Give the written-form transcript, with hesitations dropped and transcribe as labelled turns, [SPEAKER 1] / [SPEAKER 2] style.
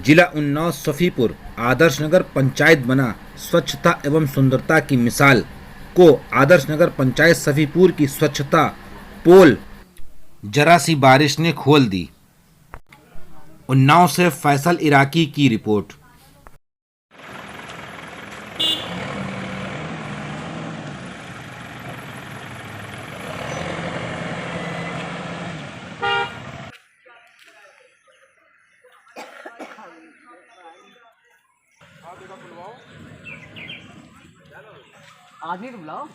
[SPEAKER 1] जिला उन्नाव सफ़ीपुर आदर्श नगर पंचायत बना। स्वच्छता एवं सुंदरता की मिसाल को आदर्श नगर पंचायत सफ़ीपुर की स्वच्छता पोल जरा सी बारिश ने खोल दी। उन्नाव से फैसल इराकी की रिपोर्ट।
[SPEAKER 2] आदमी को बुलाओ।